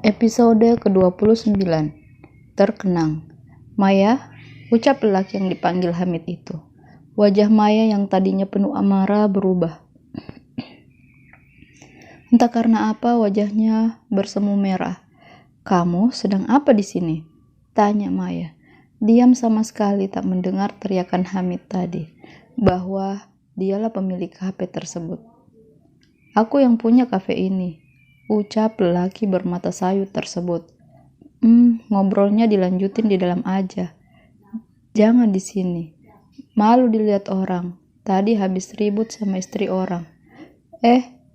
Episode ke-29. Terkenang. Maya, ucap lelaki yang dipanggil Hamid itu. Wajah Maya yang tadinya penuh amarah berubah. Entah karena apa wajahnya bersemu merah. "Kamu sedang apa di sini?" tanya Maya. Diam sama sekali tak mendengar teriakan Hamid tadi, bahwa dialah pemilik HP tersebut. "Aku yang punya kafe ini," ucap lelaki bermata sayu tersebut. Ngobrolnya dilanjutin di dalam aja. Jangan di sini. Malu dilihat orang. Tadi habis ribut sama istri orang.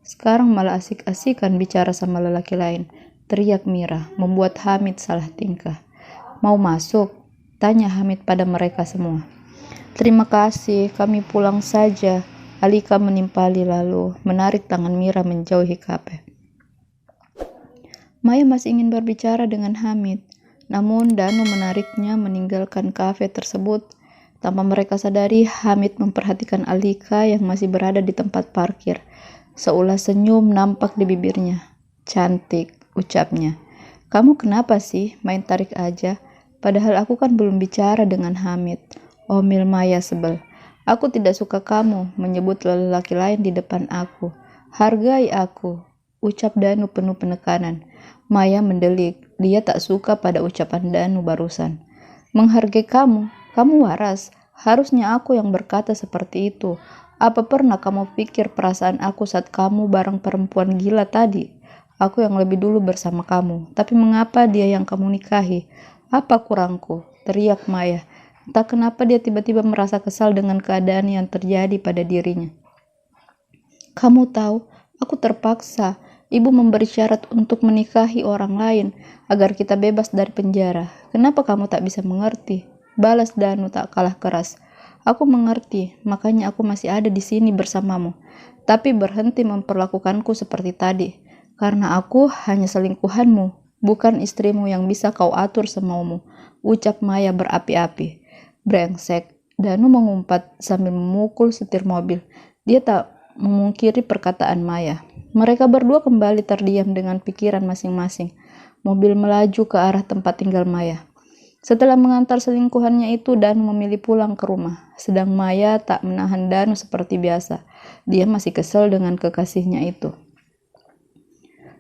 Sekarang malah asik-asikan bicara sama lelaki lain, teriak Mira, membuat Hamid salah tingkah. "Mau masuk?" tanya Hamid pada mereka semua. "Terima kasih, kami pulang saja," Alika menimpali lalu menarik tangan Mira menjauhi kafe. Maya masih ingin berbicara dengan Hamid, namun Danu menariknya meninggalkan kafe tersebut. Tanpa mereka sadari, Hamid memperhatikan Alika yang masih berada di tempat parkir. Seulas senyum nampak di bibirnya. "Cantik," ucapnya. "Kamu kenapa sih main tarik aja? Padahal aku kan belum bicara dengan Hamid," omil Maya sebel. "Aku tidak suka kamu menyebut lelaki lain di depan aku. Hargai aku," ucap Danu penuh penekanan. Maya mendelik. Dia tak suka pada ucapan Danu barusan. "Menghargai kamu? Kamu waras. Harusnya aku yang berkata seperti itu. Apa pernah kamu pikir perasaan aku saat kamu bareng perempuan gila tadi? Aku yang lebih dulu bersama kamu. Tapi mengapa dia yang kamu nikahi? Apa kurangku?" teriak Maya. Entah kenapa dia tiba-tiba merasa kesal dengan keadaan yang terjadi pada dirinya. "Kamu tahu, aku terpaksa. Ibu memberi syarat untuk menikahi orang lain agar kita bebas dari penjara. Kenapa kamu tak bisa mengerti?" balas Danu tak kalah keras. "Aku mengerti, makanya aku masih ada di sini bersamamu. Tapi berhenti memperlakukanku seperti tadi. Karena aku hanya selingkuhanmu, bukan istrimu yang bisa kau atur semaumu," ucap Maya berapi-api. "Brengsek," Danu mengumpat sambil memukul setir mobil. Dia tak memungkiri perkataan Maya. Mereka berdua kembali terdiam dengan pikiran masing-masing. Mobil melaju ke arah tempat tinggal Maya. Setelah mengantar selingkuhannya itu, Danu memilih pulang ke rumah. Sedang Maya tak menahan Danu seperti biasa. Dia masih kesal dengan kekasihnya itu.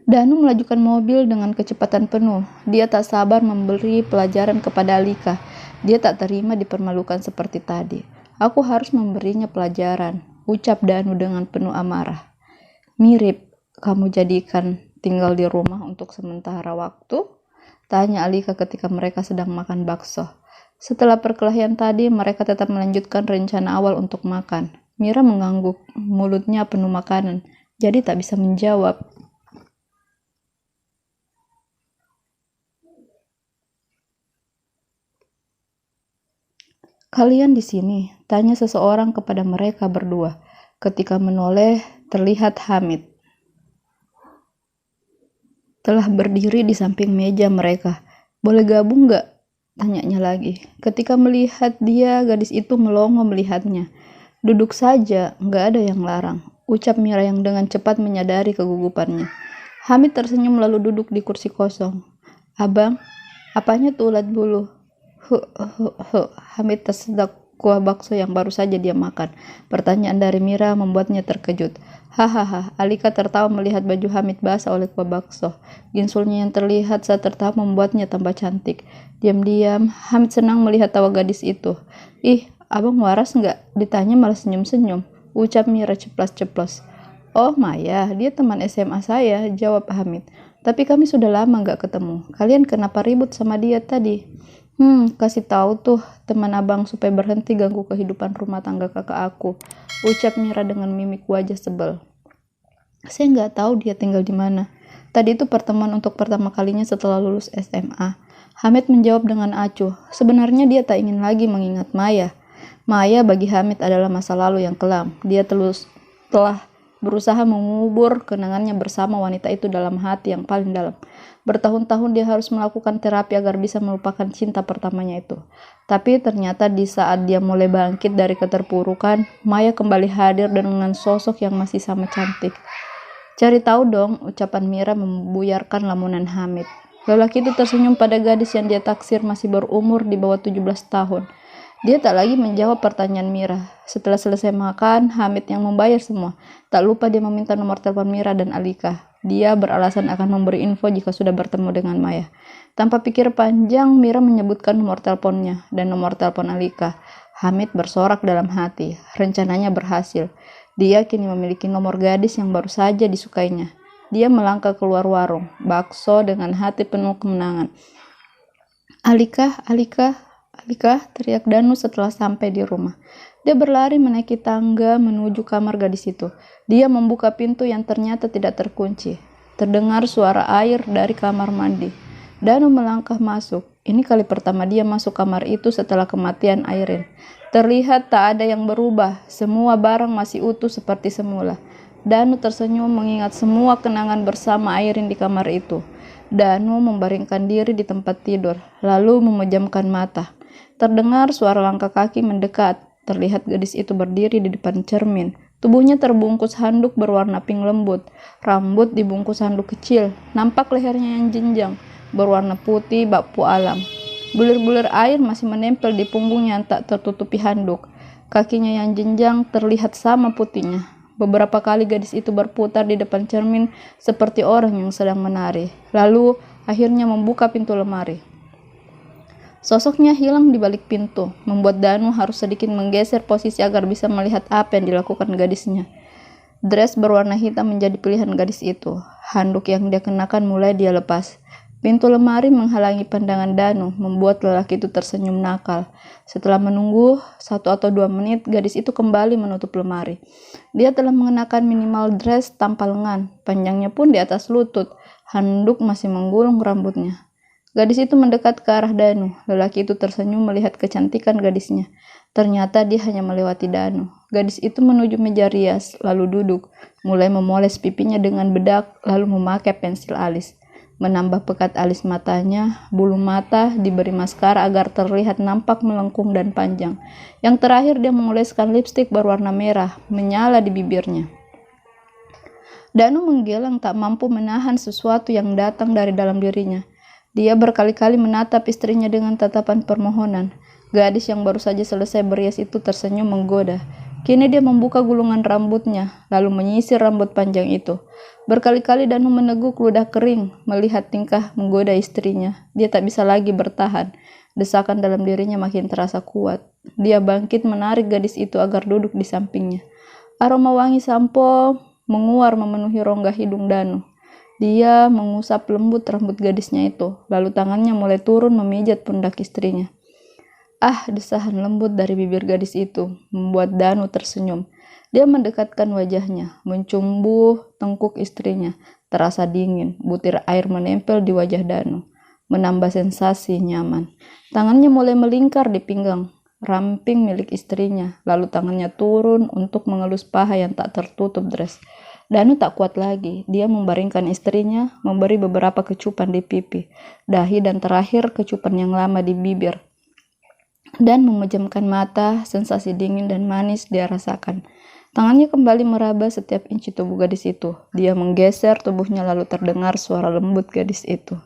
Danu melajukan mobil dengan kecepatan penuh. Dia tak sabar memberi pelajaran kepada Alika. Dia tak terima dipermalukan seperti tadi. "Aku harus memberinya pelajaran," ucap Danu dengan penuh amarah. "Mirip kamu jadikan tinggal di rumah untuk sementara waktu?" tanya Alika ketika mereka sedang makan bakso. Setelah perkelahian tadi, mereka tetap melanjutkan rencana awal untuk makan. Mira mengangguk, mulutnya penuh makanan, jadi tak bisa menjawab. "Kalian di sini?" tanya seseorang kepada mereka berdua. Ketika menoleh, terlihat Hamid telah berdiri di samping meja mereka. "Boleh gabung gak?" tanyanya lagi. Ketika melihat dia, gadis itu melongo melihatnya. "Duduk saja, gak ada yang larang," ucap Mira yang dengan cepat menyadari kegugupannya. Hamid tersenyum lalu duduk di kursi kosong. "Abang, apanya tuh ulat bulu?" Hamid tersedak kuah bakso yang baru saja dia makan. Pertanyaan dari Mira membuatnya terkejut. "Hahaha," Alika tertawa melihat baju Hamid basah oleh kuah bakso. Ginsulnya yang terlihat saat tertawa membuatnya tambah cantik. Diam-diam, Hamid senang melihat tawa gadis itu. "Ih, abang waras nggak?" ditanya malah senyum-senyum, ucap Mira ceplas-ceplos. "Oh Maya, dia teman SMA saya," jawab Hamid. "Tapi kami sudah lama nggak ketemu. Kalian kenapa ribut sama dia tadi?" Kasih tahu tuh teman abang supaya berhenti ganggu kehidupan rumah tangga kakak aku," ucap Mira dengan mimik wajah sebel. "Saya nggak tahu dia tinggal di mana. Tadi itu pertemuan untuk pertama kalinya setelah lulus SMA." Hamid menjawab dengan acuh. Sebenarnya dia tak ingin lagi mengingat Maya. Maya bagi Hamid adalah masa lalu yang kelam. Dia telah berusaha mengubur kenangannya bersama wanita itu dalam hati yang paling dalam. Bertahun-tahun dia harus melakukan terapi agar bisa melupakan cinta pertamanya itu. Tapi ternyata di saat dia mulai bangkit dari keterpurukan, Maya kembali hadir dengan sosok yang masih sama cantik. Cari tahu dong, ucapan Mira membuyarkan lamunan Hamid. Lelaki itu tersenyum pada gadis yang dia taksir masih berumur di bawah 17 tahun. Dia tak lagi menjawab pertanyaan Mira. Setelah selesai makan, Hamid yang membayar semua. Tak lupa dia meminta nomor telepon Mira dan Alika. Dia beralasan akan memberi info jika sudah bertemu dengan Maya. Tanpa pikir panjang, Mira menyebutkan nomor teleponnya dan nomor telepon Alika. Hamid bersorak dalam hati. Rencananya berhasil. Dia kini memiliki nomor gadis yang baru saja disukainya. Dia melangkah keluar warung bakso dengan hati penuh kemenangan. Alika, Alika, Alika, teriak Danu setelah sampai di rumah. Dia berlari menaiki tangga menuju kamar gadis itu. Dia membuka pintu yang ternyata tidak terkunci. Terdengar suara air dari kamar mandi. Danu melangkah masuk. Ini kali pertama dia masuk kamar itu setelah kematian Airin. Terlihat tak ada yang berubah. Semua barang masih utuh seperti semula. Danu tersenyum mengingat semua kenangan bersama Airin di kamar itu. Danu membaringkan diri di tempat tidur, lalu memejamkan mata. Terdengar suara langkah kaki mendekat. Terlihat gadis itu berdiri di depan cermin. Tubuhnya terbungkus handuk berwarna pink lembut. Rambut dibungkus handuk kecil. Nampak lehernya yang jenjang, berwarna putih bakpu alam. Bulir-bulir air masih menempel di punggungnya yang tak tertutupi handuk. Kakinya yang jenjang terlihat sama putihnya. Beberapa kali gadis itu berputar di depan cermin seperti orang yang sedang menari. Lalu akhirnya membuka pintu lemari. Sosoknya hilang di balik pintu, membuat Danu harus sedikit menggeser posisi agar bisa melihat apa yang dilakukan gadisnya. Dress berwarna hitam menjadi pilihan gadis itu. Handuk yang dia kenakan mulai dia lepas. Pintu lemari menghalangi pandangan Danu, membuat lelaki itu tersenyum nakal. Setelah menunggu 1 atau 2 menit, gadis itu kembali menutup lemari. Dia telah mengenakan minimal dress tanpa lengan, panjangnya pun di atas lutut. Handuk masih menggulung rambutnya. Gadis itu mendekat ke arah Danu. Lelaki itu tersenyum melihat kecantikan gadisnya. Ternyata dia hanya melewati Danu. Gadis itu menuju meja rias, lalu duduk, mulai memoles pipinya dengan bedak, lalu memakai pensil alis. Menambah pekat alis matanya, bulu mata diberi maskara agar terlihat nampak melengkung dan panjang. Yang terakhir dia mengoleskan lipstik berwarna merah, menyala di bibirnya. Danu menggeleng tak mampu menahan sesuatu yang datang dari dalam dirinya. Dia berkali-kali menatap istrinya dengan tatapan permohonan. Gadis yang baru saja selesai berias itu tersenyum menggoda. Kini dia membuka gulungan rambutnya, lalu menyisir rambut panjang itu. Berkali-kali Danu meneguk ludah kering, melihat tingkah menggoda istrinya. Dia tak bisa lagi bertahan. Desakan dalam dirinya makin terasa kuat. Dia bangkit menarik gadis itu agar duduk di sampingnya. Aroma wangi sampo menguar memenuhi rongga hidung Danu. Dia mengusap lembut rambut gadisnya itu, lalu tangannya mulai turun memijat pundak istrinya. Ah, desahan lembut dari bibir gadis itu membuat Danu tersenyum. Dia mendekatkan wajahnya, mencumbu tengkuk istrinya. Terasa dingin, butir air menempel di wajah Danu, menambah sensasi nyaman. Tangannya mulai melingkar di pinggang, ramping milik istrinya. Lalu tangannya turun untuk mengelus paha yang tak tertutup dress. Danu tak kuat lagi. Dia membaringkan istrinya, memberi beberapa kecupan di pipi, dahi, dan terakhir kecupan yang lama di bibir. Dan memejamkan mata, sensasi dingin dan manis dia rasakan. Tangannya kembali meraba setiap inci tubuh gadis itu. Dia menggeser tubuhnya lalu terdengar suara lembut gadis itu.